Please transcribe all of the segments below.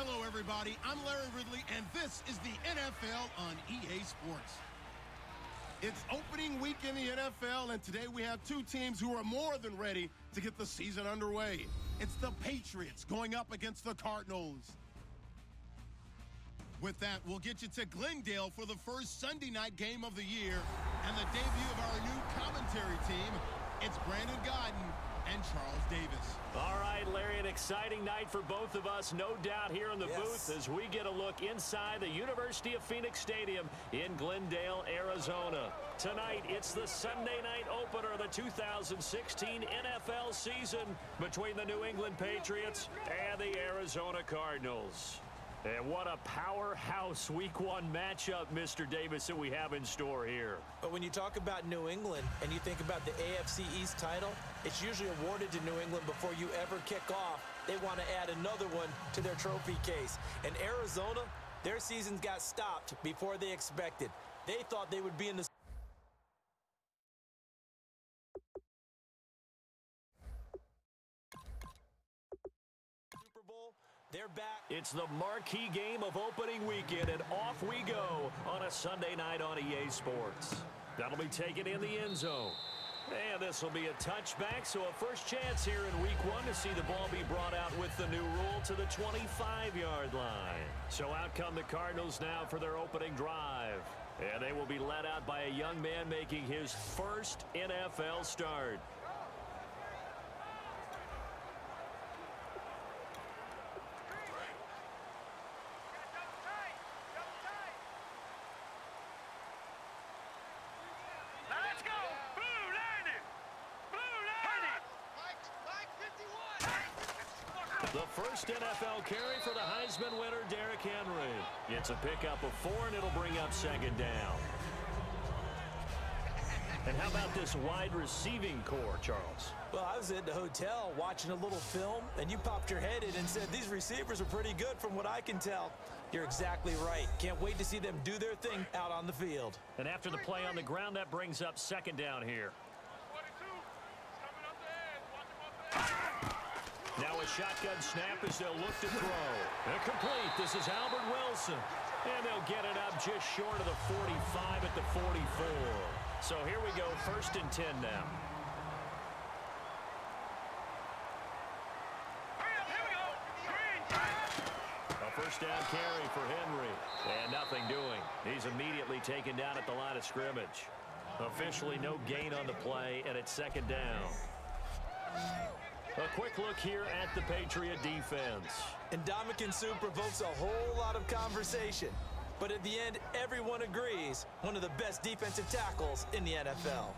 Hello, everybody. I'm Larry Ridley, and this is the NFL on EA Sports. It's opening week in the NFL, and today we have two teams who are more than ready to get the season underway. It's the Patriots going up against the Cardinals. With that, we'll get you to Glendale for the first Sunday night game of the year and the debut of our new commentary team. It's Brandon Godden and Charles Davis. All right, Larry, an exciting night for both of us, no doubt, here in the booth as we get a look inside the University of Phoenix Stadium in Glendale, Arizona. Tonight, it's the Sunday night opener of the 2016 NFL season between the New England Patriots and the Arizona Cardinals. And what a powerhouse Week 1 matchup, Mr. Davis, that we have in store here. But when you talk about New England and you think about the AFC East title, it's usually awarded to New England before you ever kick off. They want to add another one to their trophy case. And Arizona, their seasons got stopped before they expected. They thought they would be in the Super Bowl. They're back. It's the marquee game of opening weekend, and off we go on a Sunday night on EA Sports. That'll be taken in the end zone. And this will be a touchback, so a first chance here in Week 1 to see the ball be brought out with the new rule to the 25-yard line. So out come the Cardinals now for their opening drive. And they will be led out by a young man making his first NFL start. The first NFL carry for the Heisman winner, Derrick Henry. It's a pickup of 4, and it'll bring up second down. And how about this wide receiving core, Charles? Well, I was at the hotel watching a little film, and you popped your head in and said these receivers are pretty good from what I can tell. You're exactly right. Can't wait to see them do their thing out on the field. And after the play on the ground, that brings up second down here. Now a shotgun snap as they'll look to throw. And complete. This is Albert Wilson. And they'll get it up just short of the 45 at the 44. So here we go, 1st and 10 now. A first down carry for Henry. And nothing doing. He's immediately taken down at the line of scrimmage. Officially no gain on the play, and it's second down. A quick look here at the Patriot defense. And Ndamukong Suh provokes a whole lot of conversation. But at the end, everyone agrees, one of the best defensive tackles in the NFL.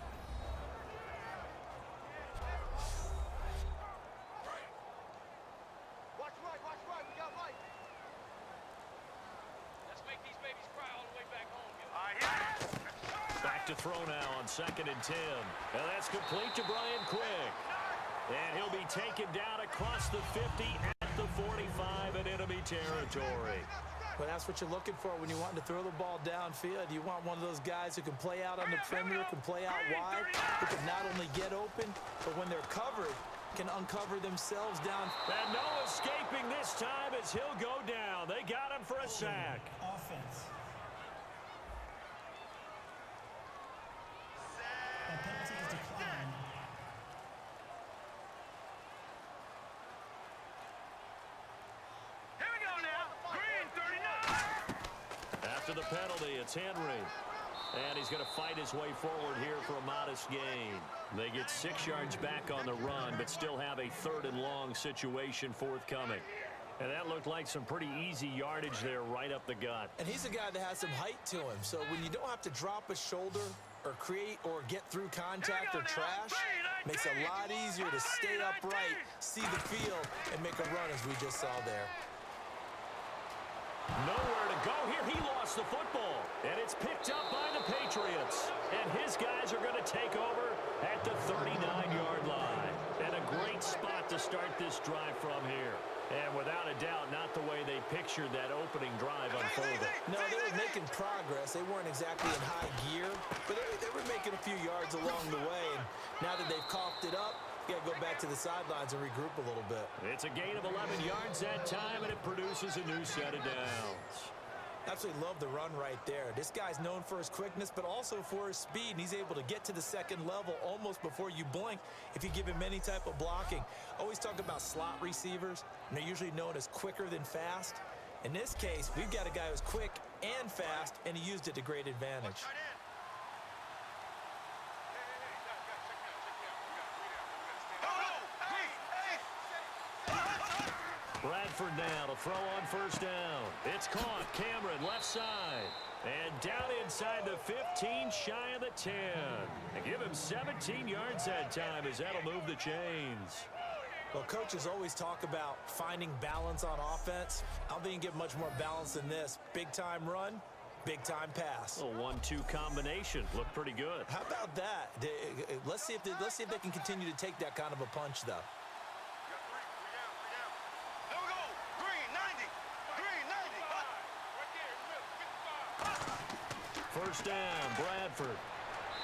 Watch right, we got light. Let's make these babies cry all the way back home. Back to throw now on 2nd and 10. And that's complete to Brian Quick. And he'll be taken down across the 50 at the 45 in enemy territory. Well, that's what you're looking for when you want to throw the ball downfield. You want one of those guys who can play out on the perimeter, can play out wide, who can not only get open, but when they're covered, can uncover themselves down. And no escaping this time as he'll go down. They got him for a sack. Offense. A penalty is declined. After the penalty, it's Henry. And he's going to fight his way forward here for a modest gain. They get 6 yards back on the run, but still have a 3rd and long situation forthcoming. And that looked like some pretty easy yardage there right up the gut. And he's a guy that has some height to him. So when you don't have to drop a shoulder or create or get through contact or trash, makes it a lot easier to stay upright, see the field, and make a run as we just saw there. Nowhere to go here. He lost the football. And it's picked up by the Patriots. And his guys are going to take over at the 39-yard line. And a great spot to start this drive from here. And without a doubt, not the way they pictured that opening drive unfolding. No, they were making progress. They weren't exactly in high gear, but they were making a few yards along the way. And now that they've coughed it up, You got to go back to the sidelines and regroup a little bit. It's a gain of 11 yards that time, and it produces a new set of downs. Absolutely love the run right there. This guy's known for his quickness, but also for his speed, and he's able to get to the second level almost before you blink if you give him any type of blocking. Always talk about slot receivers, and they're usually known as quicker than fast. In this case, we've got a guy who's quick and fast, and he used it to great advantage. Bradford now to throw on first down. It's caught. Cameron left side. And down inside the 15, shy of the 10. And give him 17 yards that time as that'll move the chains. Well, coaches always talk about finding balance on offense. I don't think you can get much more balance than this. Big-time run, big-time pass. A 1-2 combination. Looked pretty good. How about that? Let's see if they can continue to take that kind of a punch, though. First down, Bradford.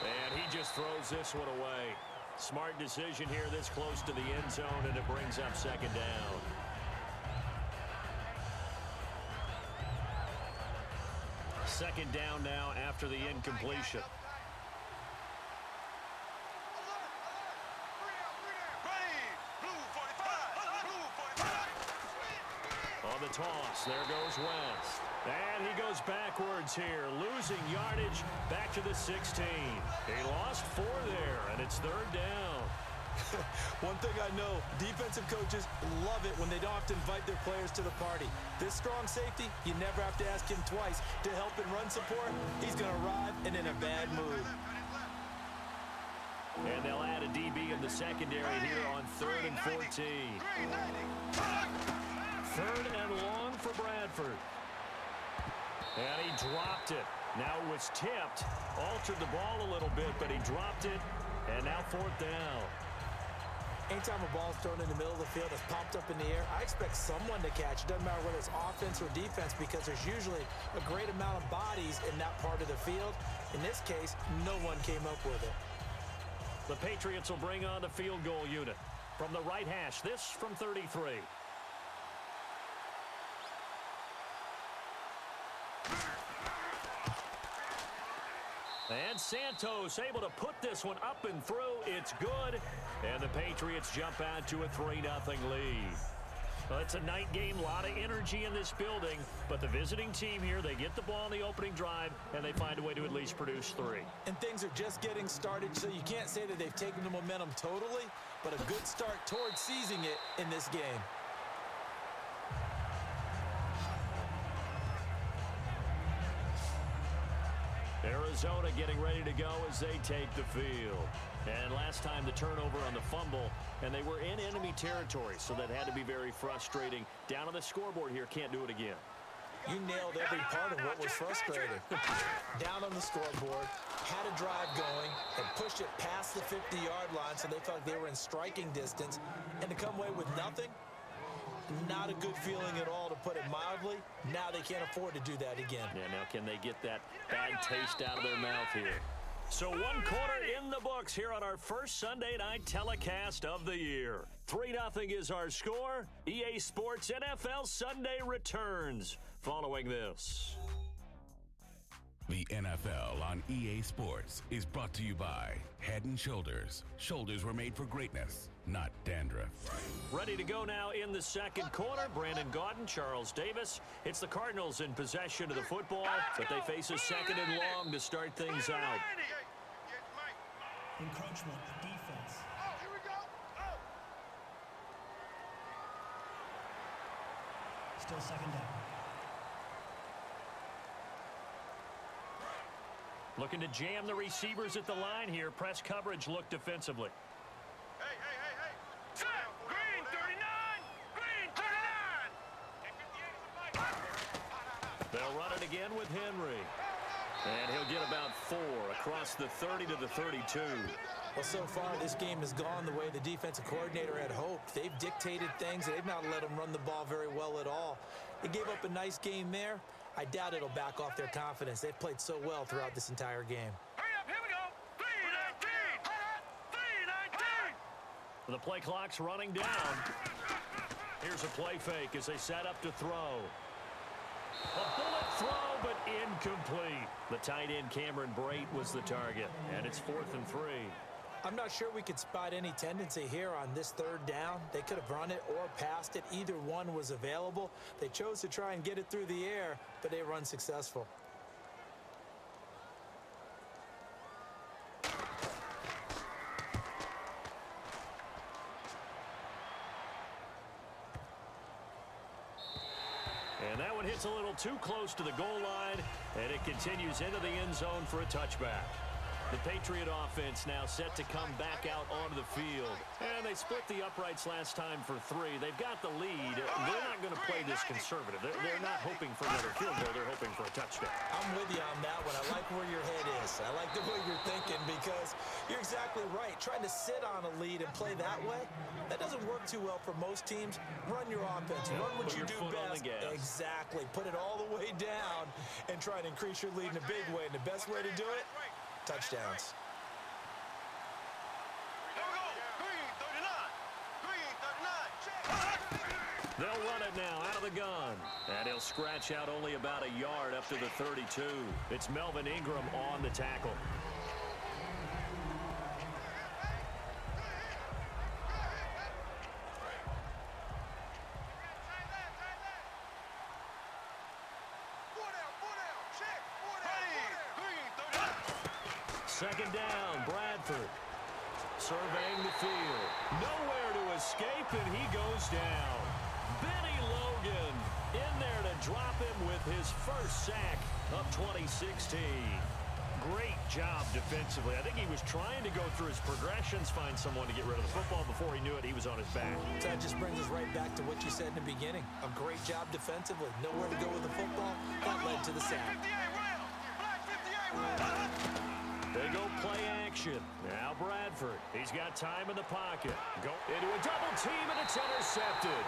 And he just throws this one away. Smart decision here this close to the end zone, and it brings up second down. Second down now after the incompletion. On the toss, there goes West. And he goes backwards here, losing yardage back to the 16. He lost 4 there, and it's third down. One thing I know, defensive coaches love it when they don't have to invite their players to the party. This strong safety, you never have to ask him twice to help in run support. He's going to arrive and in a bad mood. And they'll add a DB in the secondary here on 3rd and 14. 3rd and long for Bradford. And he dropped it. Now it was tipped. Altered the ball a little bit, but he dropped it. And now 4th down. Anytime a ball's thrown in the middle of the field, it's popped up in the air, I expect someone to catch. It doesn't matter whether it's offense or defense, because there's usually a great amount of bodies in that part of the field. In this case, no one came up with it. The Patriots will bring on the field goal unit. From the right hash, this from 33. And Santos able to put this one up and through. It's good. And the Patriots jump out to a 3-0 lead. Well, it's a night game, a lot of energy in this building. But the visiting team here, they get the ball in the opening drive, and they find a way to at least produce 3. And things are just getting started, so you can't say that they've taken the momentum totally, but a good start towards seizing it in this game. Arizona getting ready to go as they take the field. And last time the turnover on the fumble, and they were in enemy territory, so that had to be very frustrating. Down on the scoreboard here, can't do it again. You nailed every part of what was frustrating. Down on the scoreboard, had a drive going, and pushed it past the 50-yard line so they felt like they were in striking distance, and to come away with nothing, not a good feeling at all, to put it mildly. Now they can't afford to do that again. Yeah, now can they get that bad taste out of their mouth here? So 1 quarter in the books here on our first Sunday night telecast of the year. 3-0 is our score. EA Sports NFL Sunday returns following this. The NFL on EA Sports is brought to you by Head & Shoulders. Shoulders were made for greatness, not dandruff. Ready to go now in the second quarter. Brandon Gaudin, Charles Davis. It's the Cardinals in possession of the football, but they face a 2nd and long to start things out. Encroachment, defense. Here we go. Still 2nd down. Looking to jam the receivers at the line here. Press coverage look defensively. Hey. Set. Green 39. Green 39. They'll run it again with Henry. And he'll get about 4 across the 30 to the 32. Well, so far, this game has gone the way the defensive coordinator had hoped. They've dictated things. They've not let them run the ball very well at all. They gave up a nice game there. I doubt it'll back off their confidence. They've played so well throughout this entire game. Hurry up, here we go. 3-19. 3-19. The play clock's running down. Here's a play fake as they set up to throw. A bullet throw, but incomplete. The tight end, Cameron Brate, was the target, and it's 4th and 3. I'm not sure we could spot any tendency here on this 3rd down. They could have run it or passed it. Either one was available. They chose to try and get it through the air, but they were unsuccessful. And that one hits a little too close to the goal line, and it continues into the end zone for a touchback. The Patriot offense now set to come back out onto the field. And they split the uprights last time for 3. They've got the lead. They're not going to play this conservative. They're not hoping for another field goal. They're hoping for a touchdown. I'm with you on that one. I like where your head is. I like the way you're thinking because you're exactly right. Trying to sit on a lead and play that way, that doesn't work too well for most teams. Run your offense. Run what you do best. Exactly. Put it all the way down and try to increase your lead in a big way. And the best way to do it, touchdowns. They'll run it now out of the gun. And he'll scratch out only about a yard up to the 32. It's Melvin Ingram on the tackle. Second down, Bradford. Surveying the field. Nowhere to escape, and he goes down. Benny Logan in there to drop him with his first sack of 2016. Great job defensively. I think he was trying to go through his progressions, find someone to get rid of the football. Before he knew it, he was on his back. So that just brings us right back to what you said in the beginning. A great job defensively. Nowhere to go with the football. That led to the sack. They go play action. Now Bradford. He's got time in the pocket. Go into a double team, and it's intercepted.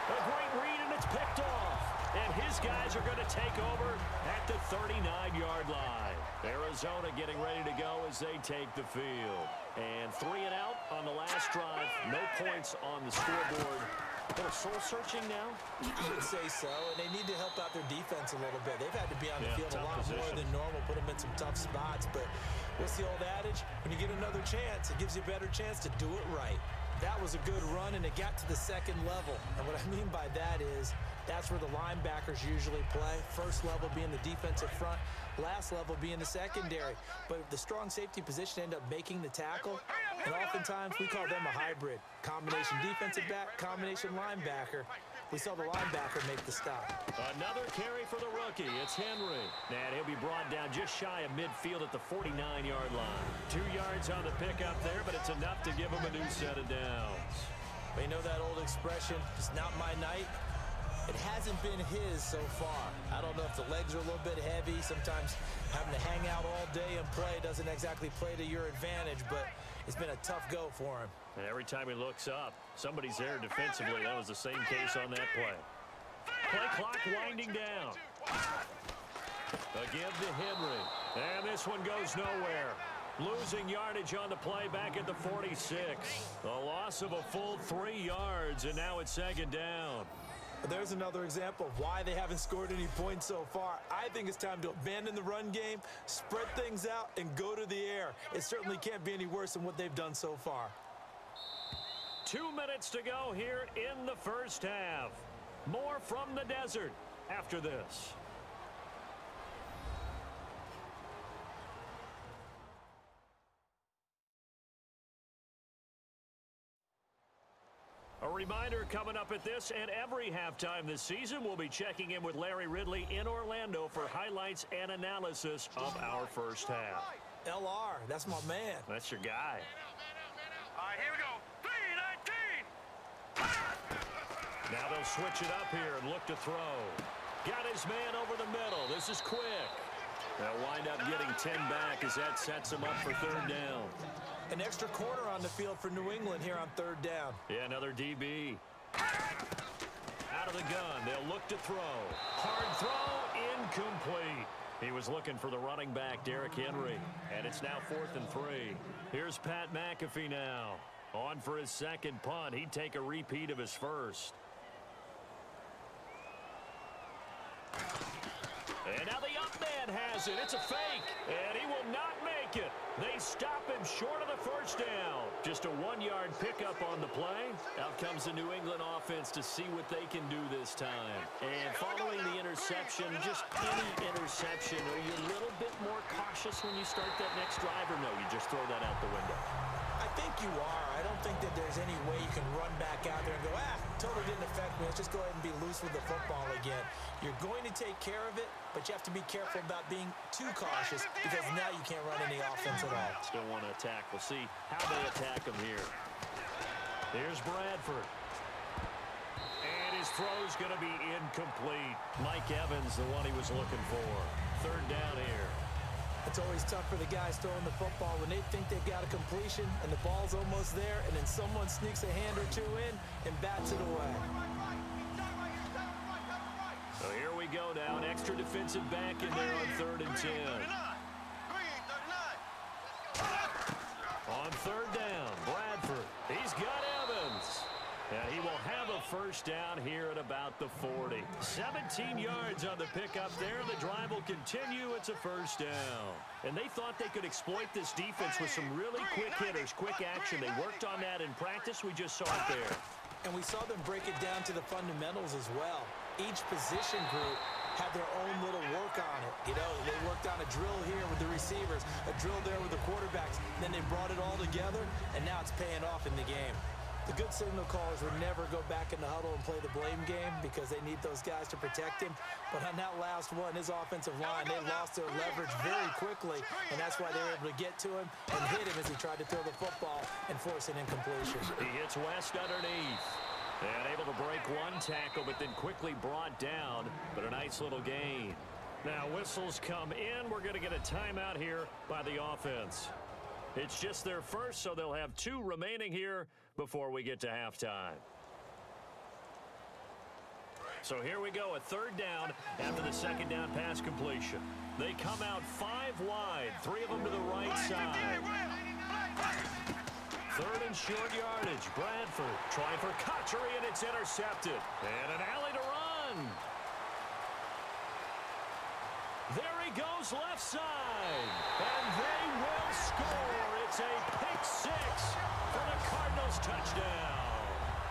A great read, and it's picked off. And his guys are going to take over at the 39-yard line. Arizona getting ready to go as they take the field. And 3 and out on the last drive. No points on the scoreboard. A little soul-searching now? You would say so, and they need to help out their defense a little bit. They've had to be on the field a lot more than normal, put them in some tough spots. But what's the old adage? When you get another chance, it gives you a better chance to do it right. That was a good run, and it got to the 2nd level. And what I mean by that is that's where the linebackers usually play. First level being the defensive front, last level being the secondary. But the strong safety position ended up making the tackle, and oftentimes we call them a hybrid. Combination defensive back, combination linebacker. We saw the linebacker make the stop. Another carry for the rookie. It's Henry. And he'll be brought down just shy of midfield at the 49-yard line. 2 yards on the pickup there, but it's enough to give him a new set of downs. You know that old expression, it's not my night? It hasn't been his so far. I don't know if the legs are a little bit heavy. Sometimes having to hang out all day and play doesn't exactly play to your advantage, but it's been a tough go for him. And every time he looks up, somebody's there defensively. That was the same case on that play. Play clock winding down. Again to Henry. And this one goes nowhere. Losing yardage on the play back at the 46. A loss of a full 3 yards, and now it's 2nd down. There's another example of why they haven't scored any points so far. I think it's time to abandon the run game, spread things out, and go to the air. It certainly can't be any worse than what they've done so far. 2 minutes to go here in the first half. More from the desert after this. A reminder coming up at this and every halftime this season, we'll be checking in with Larry Ridley in Orlando for highlights and analysis of our first half. LR, that's my man. That's your guy. All right, here we go. 3-19. Now they'll switch it up here and look to throw. Got his man over the middle. This is quick. They'll wind up getting 10 back as that sets them up for 3rd down. An extra corner on the field for New England here on 3rd down. Yeah, another DB. Out of the gun. They'll look to throw. Hard throw. Incomplete. He was looking for the running back, Derrick Henry. And it's now 4th and 3. Here's Pat McAfee now. On for his second punt. He'd take a repeat of his first. And now the up man has it. It's a fake, and he will not make it. They stop him short of the first down. Just a 1-yard pickup on the play. Out comes the New England offense to see what they can do this time. And following the interception, just any interception, are you a little bit more cautious when you start that next drive, or no, you just throw that out the window? I think you are. I don't think that there's any way you can run back out there and go, totally didn't affect me. Let's just go ahead and be loose with the football again. You're going to take care of it, but you have to be careful about being too cautious because now you can't run any offense at all. Still want to attack. We'll see how they attack him here. Here's Bradford. And his throw's going to be incomplete. Mike Evans, the one he was looking for. Third down here. It's always tough for the guys throwing the football when they think they've got a completion and the ball's almost there, and then someone sneaks a hand or two in and bats it away. So here we go now. An extra defensive back in there on 3rd and 10. On 3rd down, Bradford. He's got Evans. And he will have a first down here at about the 40. 17 yards on the pickup there. The drive will continue. It's a first down. And they thought they could exploit this defense with some really quick hitters, quick action. They worked on that in practice. We just saw it there. And we saw them break it down to the fundamentals as well. Each position group had their own little work on it. You know, they worked on a drill here with the receivers, a drill there with the quarterbacks. Then they brought it all together, and now it's paying off in the game. The good signal callers would never go back in the huddle and play the blame game because they need those guys to protect him. But on that last one, his offensive line, they lost their leverage very quickly, and that's why they were able to get to him and hit him as he tried to throw the football and force an incompletion. He hits West underneath. And able to break one tackle, but then quickly brought down. But a nice little gain. Now whistles come in. We're going to get a timeout here by the offense. It's just their first, so they'll have 2 remaining here before we get to halftime. So here we go, a 3rd down after the 2nd down pass completion. They come out 5 wide, 3 of them to the right side. 3rd and short yardage. Bradford trying for Cotchery, and it's intercepted. And an alley to run. There he goes left side. And they will score. It's a pick 6 for the Cardinals touchdown.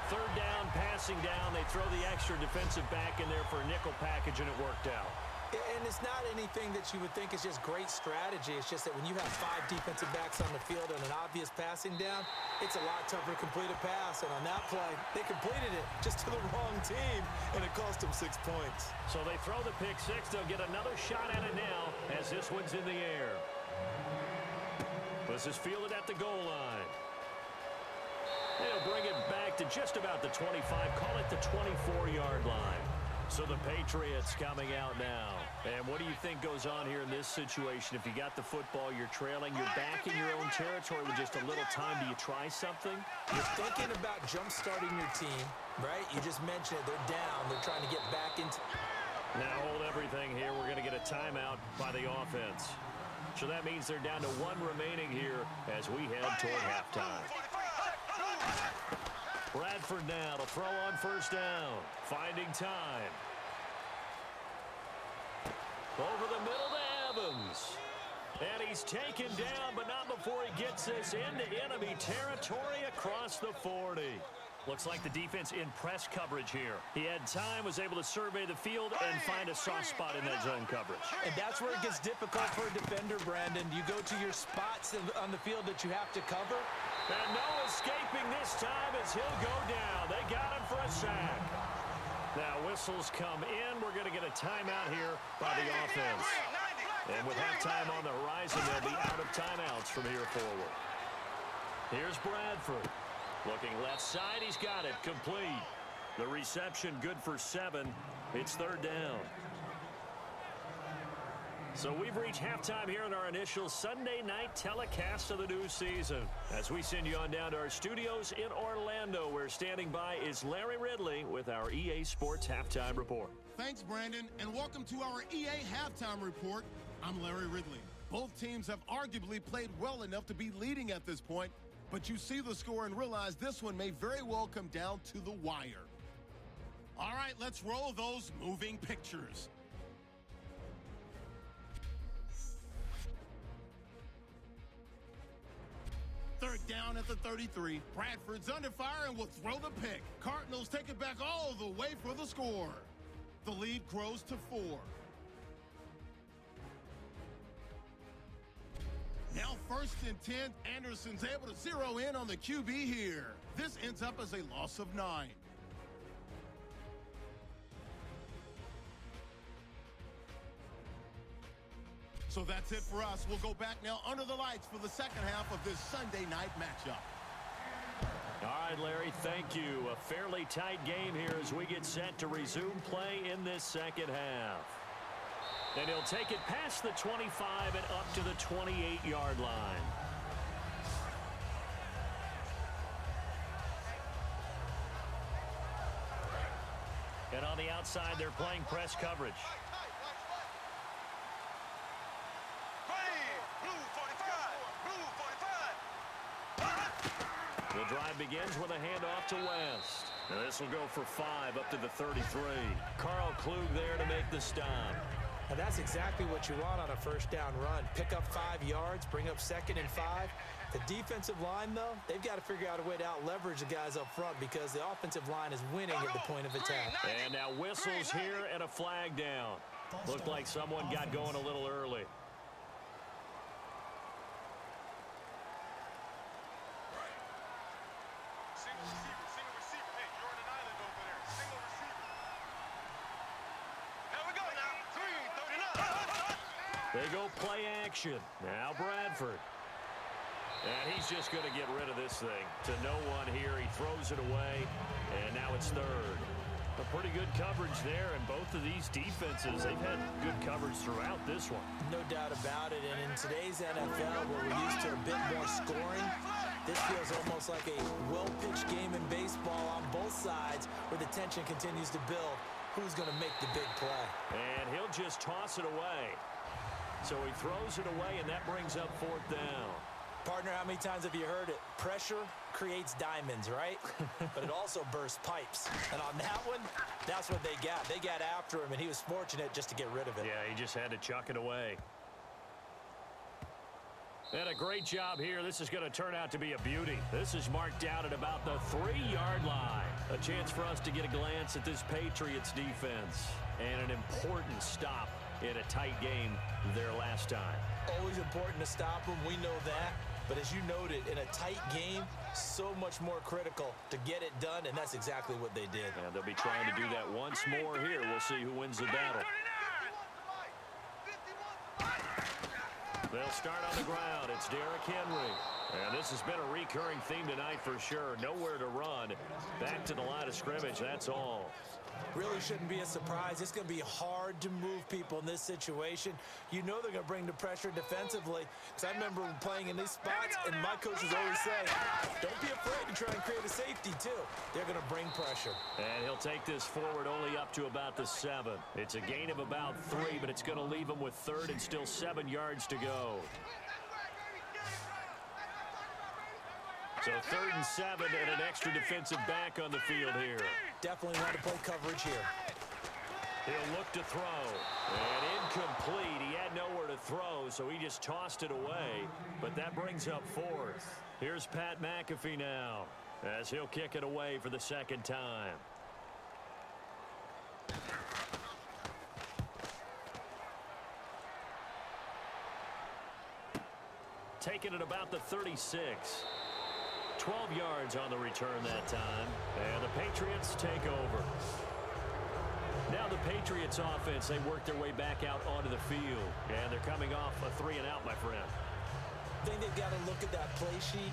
3rd down, passing down. They throw the extra defensive back in there for a nickel package, and it worked out. And it's not anything that you would think is just great strategy. It's just that when you have 5 defensive backs on the field and an obvious passing down, it's a lot tougher to complete a pass. And on that play, they completed it just to the wrong team, and it cost them 6 points. So they throw the pick 6. They'll get another shot at it now as this one's in the air. This is fielded at the goal line. They'll bring it back to just about the 25. Call it the 24-yard line. So the Patriots coming out now. And what do you think goes on here in this situation? If you got the football, you're trailing, you're back in your own territory with just a little time. Do you try something? You're thinking about jump-starting your team, right? You just mentioned it. They're down. They're trying to get back into... Now hold everything here. We're going to get a timeout by the offense. So that means they're down to 1 remaining here as we head toward halftime. Bradford now to throw on 1st down. Finding time. Over the middle to Evans. And he's taken down, but not before he gets this into enemy territory across the 40. Looks like the defense in press coverage here. He had time, was able to survey the field and find a soft spot in that zone coverage. And that's where it gets difficult for a defender, Brandon. You go to your spots on the field that you have to cover. And no escaping this time as he'll go down. They got him for a sack. Now whistles come in. We're going to get a timeout here by the offense. And with halftime on the horizon, they'll be out of timeouts from here forward. Here's Bradford. Looking left side, he's got it, complete. The reception good for 7. It's 3rd down. So we've reached halftime here in our initial Sunday night telecast of the new season. As we send you on down to our studios in Orlando, where standing by is Larry Ridley with our EA Sports Halftime Report. Thanks, Brandon, and welcome to our EA Halftime Report. I'm Larry Ridley. Both teams have arguably played well enough to be leading at this point, But you see the score and realize this one may very well come down to the wire. All right, let's roll those moving pictures. Third down at the 33. Bradford's under fire and will throw the pick. Cardinals take it back all the way for the score. The lead grows to 4. Now 1st and 10. Anderson's able to zero in on the QB here. This ends up as a loss of 9. So that's it for us. We'll go back now under the lights for the second half of this Sunday night matchup. All right, Larry, thank you. A fairly tight game here as we get set to resume play in this second half. And he'll take it past the 25 and up to the 28-yard line. And on the outside, they're playing press coverage. The drive begins with a handoff to West. Now this will go for 5 up to the 33. Carl Klug there to make the stop. Now that's exactly what you want on a first down run. Pick up 5 yards, bring up 2nd and 5. The defensive line, though, they've got to figure out a way to out-leverage the guys up front because the offensive line is winning at the point of attack. And now whistles here and a flag down. Looked like someone got going a little early. They go play action. Now Bradford. And he's just going to get rid of this thing. To no one here. He throws it away. And now it's 3rd. A pretty good coverage there. And both of these defenses, they've had good coverage throughout this one. No doubt about it. And in today's NFL, where we're used to a bit more scoring, this feels almost like a well-pitched game in baseball on both sides where the tension continues to build. Who's going to make the big play? And he'll just toss it away. So he throws it away, and that brings up 4th down. Partner, how many times have you heard it? Pressure creates diamonds, right? But it also bursts pipes. And on that one, that's what they got. They got after him, and he was fortunate just to get rid of it. Yeah, he just had to chuck it away. And a great job here. This is going to turn out to be a beauty. This is marked out at about the 3-yard line. A chance for us to get a glance at this Patriots defense. And an important stop in a tight game there last time. Always important to stop them. We know that. But as you noted, in a tight game, so much more critical to get it done, and that's exactly what they did. And they'll be trying to do that once more here. We'll see who wins the battle. They'll start on the ground. It's Derrick Henry. And this has been a recurring theme tonight for sure. Nowhere to run. Back to the line of scrimmage, that's all. Really shouldn't be a surprise. It's going to be hard to move people in this situation. You know they're going to bring the pressure defensively. Because I remember playing in these spots, and my coaches always say, don't be afraid to try and create a safety, too. They're going to bring pressure. And he'll take this forward only up to about the 7. It's a gain of about 3, but it's going to leave him with 3rd and still 7 yards to go. So 3rd and 7 and an extra defensive back on the field here. Definitely want to play coverage here. He'll look to throw. And incomplete. He had nowhere to throw, so he just tossed it away. But that brings up 4th. Here's Pat McAfee now as he'll kick it away for the 2nd time. Taking it about the 36. 12 yards on the return that time. And the Patriots take over. Now the Patriots offense, they work their way back out onto the field. And they're coming off a 3-and-out, my friend. I think they've got to look at that play sheet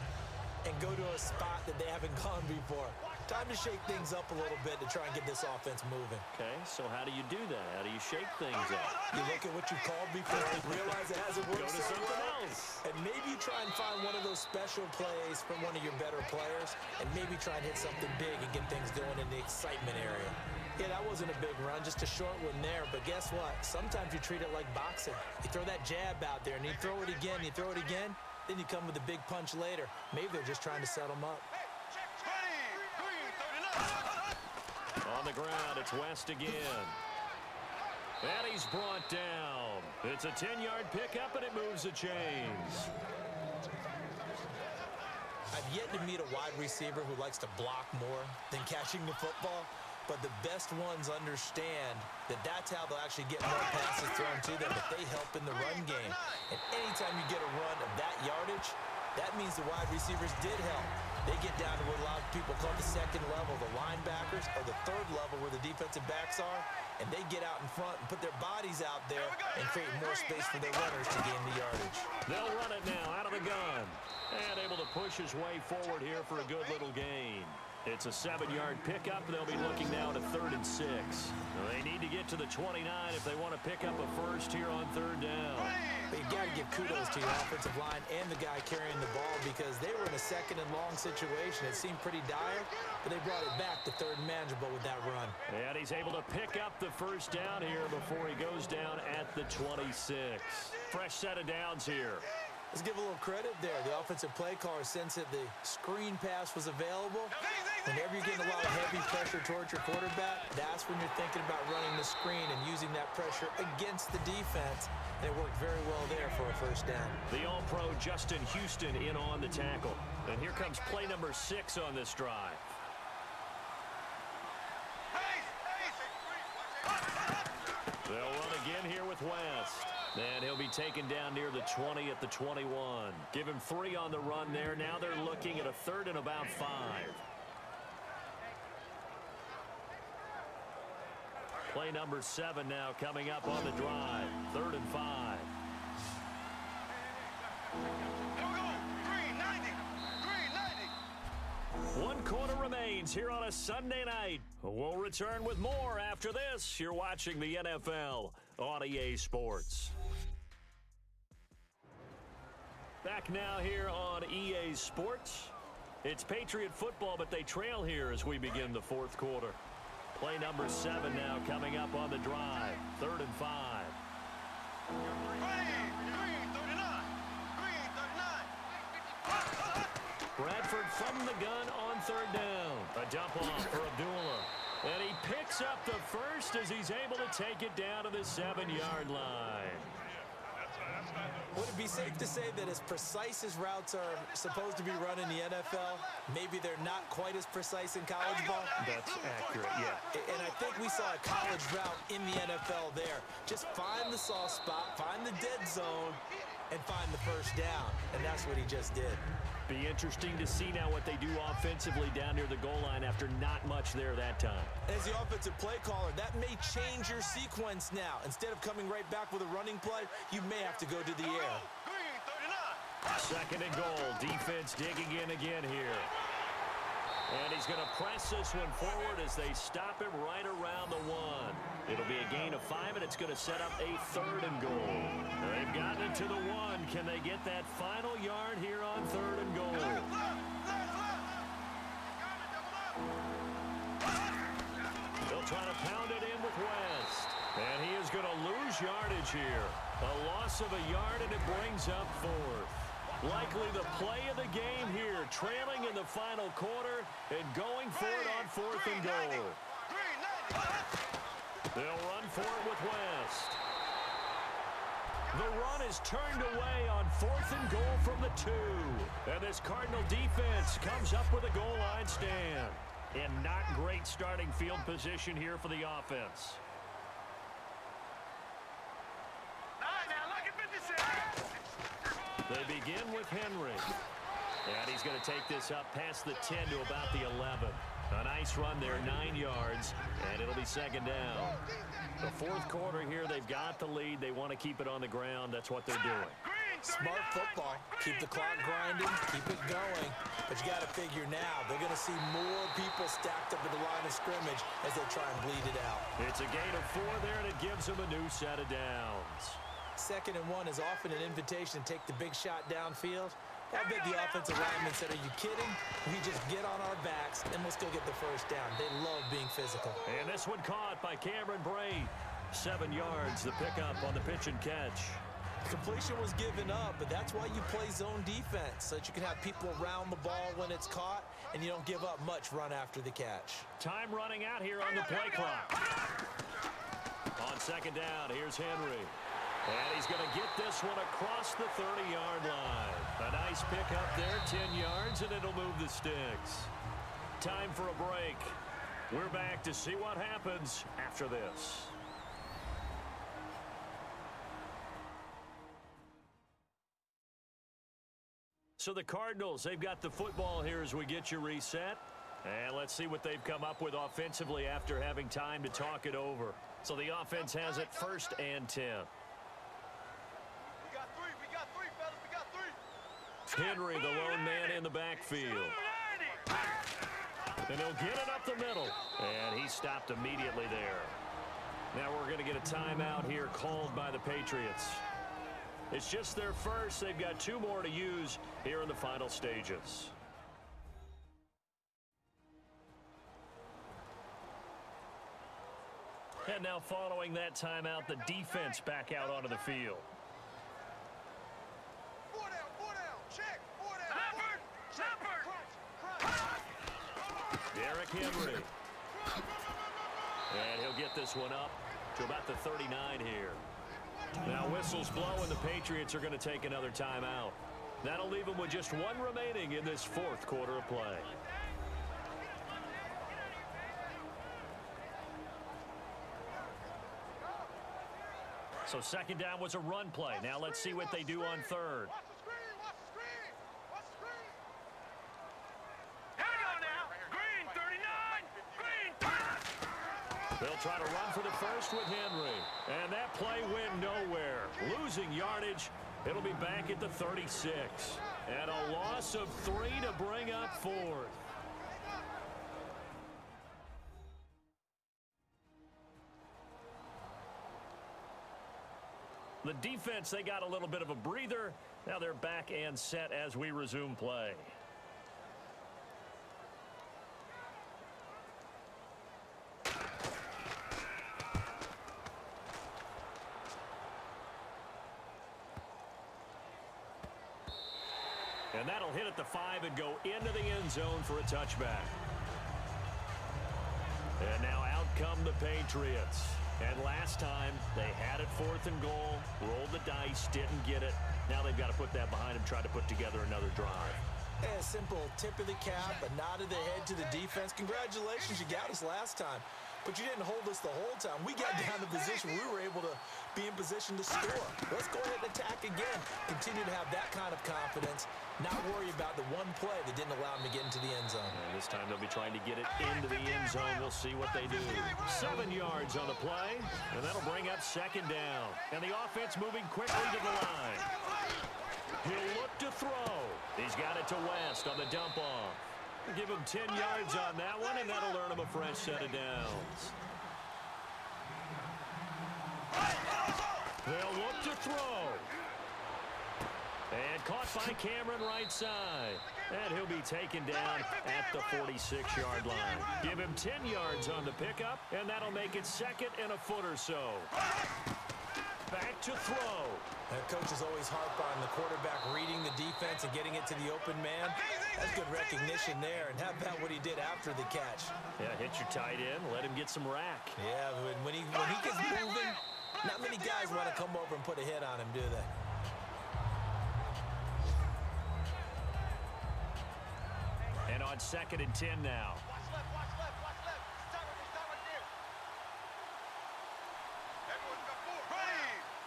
and go to a spot that they haven't gone before. Time to shake things up a little bit to try and get this offense moving. Okay, so how do you do that? How do you shake things up? You look at what you called before, realize it hasn't worked Go to so something well, else. and maybe you try and find one of those special plays from one of your better players, and maybe try and hit something big and get things going in the excitement area. Yeah, that wasn't a big run, just a short one there, but guess what? Sometimes you treat it like boxing. You throw that jab out there, and you throw it again, Then you come with a big punch later. Maybe they're just trying to set them up. On the ground, it's West again. And he's brought down. It's a 10-yard pickup, and it moves the chains. I've yet to meet a wide receiver who likes to block more than catching the football, but the best ones understand that that's how they'll actually get more passes thrown to them if they help in the run game. And anytime you get a run of that yardage, that means the wide receivers did help. They get down to what a lot of people call the second level, the linebackers, or the third level where the defensive backs are, and they get out in front and put their bodies out there and create more space for their runners to gain the yardage. They'll run it now out of the gun. And able to push his way forward here for a good little gain. It's a 7-yard pickup. They'll be looking now to 3rd and 6. They need to get to the 29 if they want to pick up a first here on 3rd down. But you got to give kudos to your offensive line and the guy carrying the ball because they were in a 2nd and long situation. It seemed pretty dire, but they brought it back to 3rd and manageable with that run. And he's able to pick up the first down here before he goes down at the 26. Fresh set of downs here. Let's give a little credit there. The offensive play caller sensed that the screen pass was available. Whenever you're getting a lot of heavy pressure towards your quarterback, that's when you're thinking about running the screen and using that pressure against the defense. And it worked very well there for a first down. The All-Pro Justin Houston in on the tackle. And here comes play number 6 on this drive. They'll run again here with West. And he'll be taken down near the 20 at the 21. Give him 3 on the run there. Now they're looking at a 3rd and about 5. Play number 7 now coming up on the drive. 3rd and 5. Here we go. 390. 390. 1 quarter remains here on a Sunday night. We'll return with more after this. You're watching the NFL on EA Sports. Back now here on EA Sports. It's Patriot football, but they trail here as we begin the 4th quarter. Play number 7 now coming up on the drive. 3rd and 5. Bradford from the gun on 3rd down. A dump off for Abdullah. And he picks up the first as he's able to take it down to the 7-yard line. Would it be safe to say that as precise as routes are supposed to be run in the NFL, maybe they're not quite as precise in college ball? That's accurate, yeah. And I think we saw a college route in the NFL there. Just find the soft spot, find the dead zone, and find the first down. And that's what he just did. Be interesting to see now what they do offensively down near the goal line after not much there that time. As the offensive play caller, that may change your sequence now. Instead of coming right back with a running play, you may have to go to the air. 2nd and goal. Defense digging in again here. And he's going to press this one forward as they stop him right around the 1. It'll be a gain of 5, and it's going to set up a 3rd and goal. They've gotten it to the 1. Can they get that final yard here on 3rd and goal? They'll try to pound it in with West. And he is going to lose yardage here. A loss of a yard, and it brings up 4th. Likely the play of the game here, trailing in the final quarter and going for it on 4th and goal. They'll run for it with West. The run is turned away on 4th and goal from the 2. And this Cardinal defense comes up with a goal line stand. And not great starting field position here for the offense. They begin with Henry. And he's going to take this up past the 10 to about the 11. A nice run there, 9 yards, and it'll be 2nd down. The 4th quarter here, they've got the lead. They want to keep it on the ground. That's what they're doing. Smart football. Keep the clock grinding, keep it going. But you got to figure now, they're going to see more people stacked up at the line of scrimmage as they try and bleed it out. It's a gain of 4 there, and it gives them a new set of downs. 2nd and 1 is often an invitation to take the big shot downfield. I bet the offensive lineman said, are you kidding? We just get on our backs and let's go get the first down. They love being physical. And this one caught by Cameron Bray. 7 yards, the pickup on the pitch and catch. Completion was given up, but that's why you play zone defense, so that you can have people around the ball when it's caught, and you don't give up much run after the catch. Time running out here on the play clock. On second down, here's Henry. And he's going to get this one across the 30-yard line. A nice pickup there, 10 yards, and it'll move the sticks. Time for a break. We're back to see what happens after this. So the Cardinals, they've got the football here as we get you reset. And let's see what they've come up with offensively after having time to talk it over. So the offense has it 1st and 10. We got three, fellas. We got three. Henry, the lone man in the backfield. And he'll get it up the middle. And he stopped immediately there. Now we're going to get a timeout here called by the Patriots. It's just their first. They've got 2 more to use here in the final stages. And now following that timeout, the defense back out onto the field. 4 down, check. 4 down. Snapper. Derrick Henry. And he'll get this one up to about the 39 here. Now whistles blow and the Patriots are going to take another timeout. That'll leave them with just 1 remaining in this 4th quarter of play. So second down was a run play. Now let's see what they do on 3rd. Watch the screen. Watch the screen. Here we go now. Green 39. Green. They'll try to run for the first with Henry. And that play went nowhere. Losing yardage. It'll be back at the 36. And a loss of 3 to bring up 4th. The defense, they got a little bit of a breather. Now they're back and set as we resume play. And that'll hit at the 5 and go into the end zone for a touchback. And now out come the Patriots. And last time, they had it 4th and goal, rolled the dice, didn't get it. Now they've got to put that behind them, try to put together another drive. A simple tip of the cap, a nod of the head to the defense. Congratulations, you got us last time. But you didn't hold us the whole time. We got down to position we were able to be in position to score. Let's go ahead and attack again. Continue to have that kind of confidence. Not worry about the one play that didn't allow them to get into the end zone. And this time they'll be trying to get it into the end zone. We'll see what they do. 7 yards on the play, and that'll bring up 2nd down. And the offense moving quickly to the line. He'll look to throw. He's got it to West on the dump off. Give him 10 yards on that one, and that'll earn him a fresh set of downs. They'll look to throw. And caught by Cameron right side. And he'll be taken down at the 46-yard line. Give him 10 yards on the pickup, and that'll make it 2nd and a foot or so. Back to throw. Coach is always harp on the quarterback reading the defense and getting it to the open man. That's good recognition there. And how about what he did after the catch? Yeah, hit your tight end, let him get some rack. Yeah, when he gets moving, not many guys want to come over and put a hit on him, do they? And on 2nd and 10 now. Watch left. Stop right there. Everyone's got 4.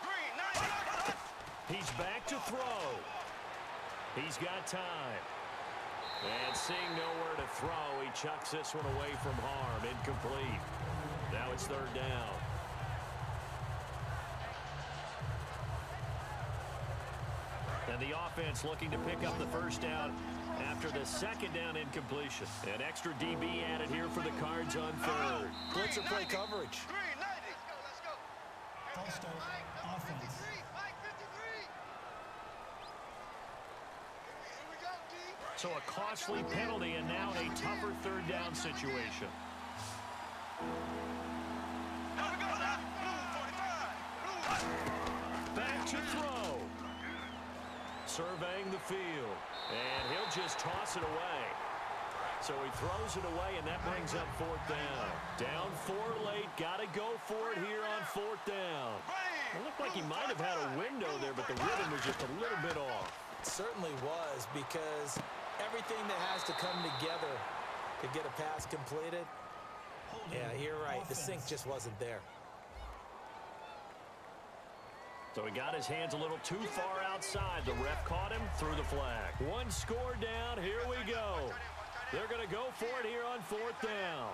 Green. 9. He's back to throw. He's got time. And seeing nowhere to throw, he chucks this one away from harm. Incomplete. Now it's 3rd down. And the offense looking to pick up the 1st down after the 2nd down incompletion. An extra DB added here for the Cards on 3rd. Blitzer play coverage. Green. 90. Let's go. False start, offense. So a costly penalty and now a tougher 3rd down situation. Back to throw. Surveying the field. And he'll just toss it away. So he throws it away, and that brings up fourth down. Down 4 late. Got to go for it here on fourth down. It looked like he might have had a window there, but the rhythm was just a little bit off. It certainly was, because everything that has to come together to get a pass completed, yeah, you're right. The sync just wasn't there. So he got his hands a little too far outside. The ref caught him, threw the flag. One score down. Here we go. They're going to go for it here on fourth down.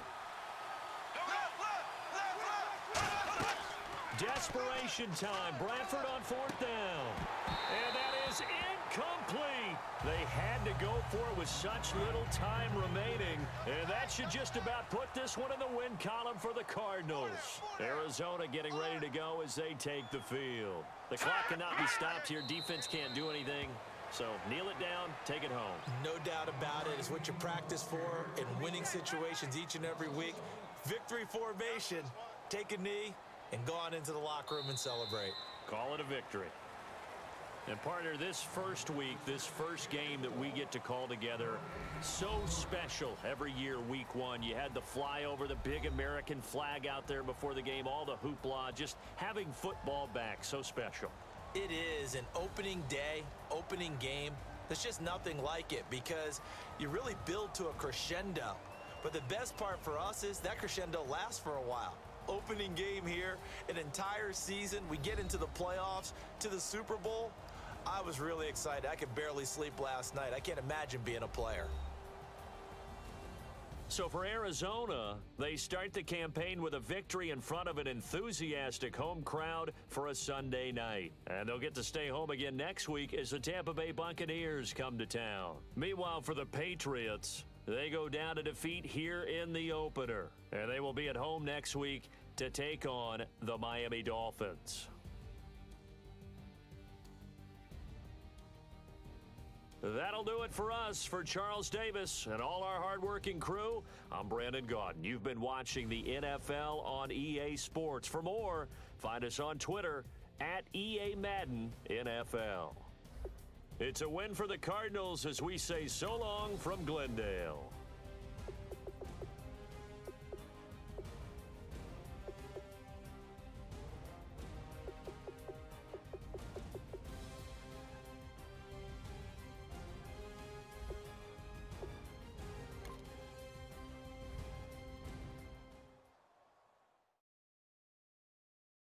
Desperation time. Bradford on fourth down. And that is incomplete. They had to go for it with such little time remaining. And that should just about put this one in the win column for the Cardinals. Arizona getting ready to go as they take the field. The clock cannot be stopped here. Defense can't do anything. So kneel it down, take it home. No doubt about it. It's what you practice for in winning situations each and every week. Victory formation. Take a knee and go on into the locker room and celebrate. Call it a victory. And partner, this first week, this first game that we get to call together, so special every year, week one. You had the flyover, the big American flag out there before the game, all the hoopla, just having football back, so special. It is an opening day, opening game. There's just nothing like it because you really build to a crescendo. But the best part for us is that crescendo lasts for a while. Opening game here, an entire season. We get into the playoffs, to the Super Bowl. I was really excited. I could barely sleep last night. I can't imagine being a player. So for Arizona, they start the campaign with a victory in front of an enthusiastic home crowd for a Sunday night. And they'll get to stay home again next week as the Tampa Bay Buccaneers come to town. Meanwhile, for the Patriots, they go down to defeat here in the opener. And they will be at home next week to take on the Miami Dolphins. That'll do it for us. For Charles Davis and all our hardworking crew, I'm Brandon Gaudin. You've been watching the NFL on EA Sports. For more, find us on Twitter at EA Madden NFL. It's a win for the Cardinals as we say so long from Glendale.